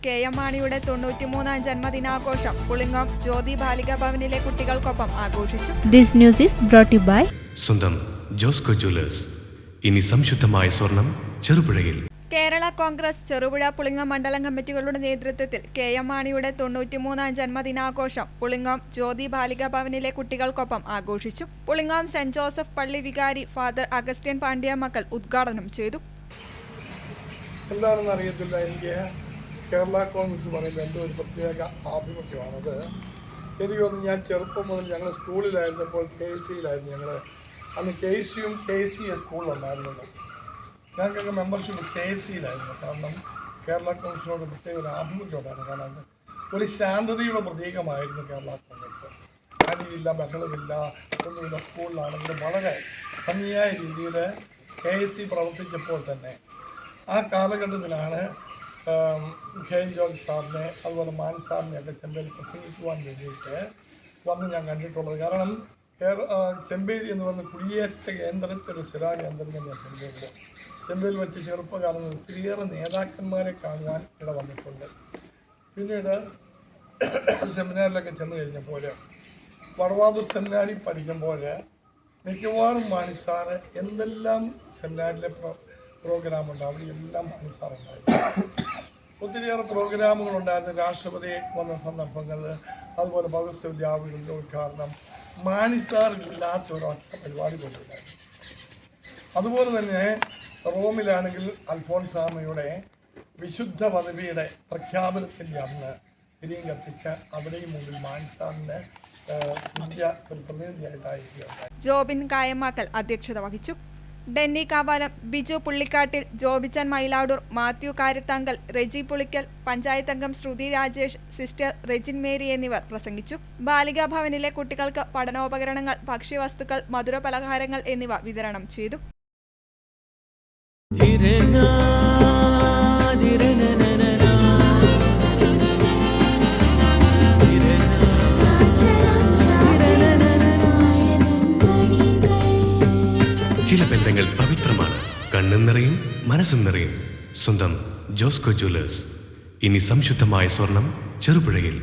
KM മാണിയുടെ 93ാം ജന്മദിനാഘോഷം പുളിങ്ങോം ജ്യോതി ബാലികാ ഭവനിലെ കുട്ടികൾക്കൊപ്പം ആഘോഷിച്ചു. This news is brought you by സ്വന്തം ജോസ്കോ ജ്വല്ലേഴ്സ്. ഇനി സംശുദ്ധമായ സ്വർണം ചെറുപുഴയിൽ. കേരള കോൺഗ്രസ് ചെറുപുഴ പുളിങ്ങോം മണ്ഡലം കമ്മിറ്റികളുടെ നേതൃത്വത്തിൽ KM മാണിയുടെ 93ാം ജന്മദിനാഘോഷം പുളിങ്ങോം ജ്യോതി ബാലികാ ഭവനിലെ കുട്ടികൾക്കൊപ്പം ആഘോഷിച്ചു. പുളിങ്ങോം സെന്റ് ജോസഫ് പള്ളി വികാരി ഫാദർ അഗസ്റ്റ്യൻ പാണ്ഡ്യമക്കൾ ഉദ്ഘാടനം ചെയ്തു. എന്താണെന്ന് അറിയത്തില്ല, എനിക്ക് കേരള കോൺഗ്രസ് പറയുമ്പോൾ എൻ്റെ ഒരു പ്രത്യേക ആഭിമുഖ്യമാണത്. എനിക്ക് തോന്നുന്നു, ഞാൻ ചെറുപ്പം മുതൽ ഞങ്ങൾ സ്കൂളിലായിരുന്നപ്പോൾ KC-യിലായിരുന്നു. ഞങ്ങൾ അന്ന് KC-യും KCA സ്കൂളിലുണ്ടായിരുന്നത്. ഞങ്ങൾക്കൊക്കെ മെമ്പർഷിപ്പ് KC-യിലായിരുന്നു. കാരണം കേരള കോൺഗ്രസിനോട് പ്രത്യേക ഒരു ആഭിമുഖ്യമുണ്ടായിരുന്നു. കാരണം ഒരു ശാന്തതയുടെ പ്രതീകമായിരുന്നു കേരള കോൺഗ്രസ്. അടിയില്ല, ബഹളമില്ല, ഒന്നുമില്ല. സ്കൂളിലാണെങ്കിലും വളരെ ഭംഗിയായ രീതിയിൽ KC പ്രവർത്തിച്ചപ്പോൾ തന്നെ ആ കാലഘട്ടത്തിലാണ് ജോർജ് സാറിനെ അതുപോലെ മാൻ സാറിനെയൊക്കെ ചെമ്പേരി പ്രസംഗിക്കുവാൻ വേണ്ടിയിട്ട് വന്ന് ഞാൻ കണ്ടിട്ടുള്ളത്. കാരണം ചെമ്പേരി എന്ന് പറഞ്ഞ കുടിയേറ്റ കേന്ദ്രത്തിലൊരു ശിലാകേന്ദ്രം തന്നെയാണ് ചെമ്പേരിൽ വെച്ച് ചെറുപ്പകാലം ഒത്തിരിയേറെ നേതാക്കന്മാരെ കാണുവാൻ ഇട വന്നിട്ടുണ്ട്. പിന്നീട് സെമിനാറിലൊക്കെ ചെന്ന് കഴിഞ്ഞപ്പോൾ വടവാതൂർ സെമിനാരിൽ പഠിക്കുമ്പോൾ മിക്കവാറും മാണി സാറ് എന്തെല്ലാം സെമിനാറിലെ പ്രോഗ്രാമുണ്ട് അവിടെയെല്ലാം മാണി സാറുണ്ടായിരുന്നു. ഒത്തിരിയേറെ പ്രോഗ്രാമുകളുണ്ടായിരുന്നു. രാഷ്ട്രപതി വന്ന സന്ദർഭങ്ങളിൽ, അതുപോലെ ഭഗവത് വിദ്യാപീഠത്തിൻ്റെ ഉദ്ഘാടനം, മാണി സാറില്ലാത്ത ഒരൊറ്റ പരിപാടി കൊണ്ടുണ്ടായിരുന്നു. അതുപോലെ തന്നെ റോമിലാണെങ്കിൽ അൽഫോൺസാമയുടെ വിശുദ്ധ പദവിയുടെ പ്രഖ്യാപനത്തിൻ്റെ അന്ന് തിരിയും കത്തിച്ച് അവിടെയും മുമ്പിൽ മാണി സാറിൻ്റെ ഇന്ത്യ ഒരു പ്രതിനിധിയായിട്ടായിരിക്കും. ജോബിൻ കായമാക്കൽ അധ്യക്ഷത വഹിച്ചു. ഡെന്നി കാവാലം, ബിജു പുള്ളിക്കാട്ടിൽ, ജോബിച്ചൻ മയിലാടൂർ, മാത്യു കാരത്താങ്കൽ, റെജി പുളിക്കൽ, പഞ്ചായത്ത് അംഗം ശ്രുതി രാജേഷ്, സിസ്റ്റർ റെജിൻ മേരി എന്നിവർ പ്രസംഗിച്ചു. ബാലികാ ഭവനിലെ കുട്ടികൾക്ക് പഠനോപകരണങ്ങൾ, ഭക്ഷ്യവസ്തുക്കൾ, മധുര പലഹാരങ്ങൾ എന്നിവ വിതരണം ചെയ്തു. ചില ബന്ധങ്ങൾ പവിത്രമാണ്. കണ്ണും നിറയും മനസ്സും നിറയും. സ്വന്തം ജോസ്കോ ജ്വല്ലേഴ്സ്. ഇനി സംശുദ്ധമായ സ്വർണം ചെറുപുഴയിൽ.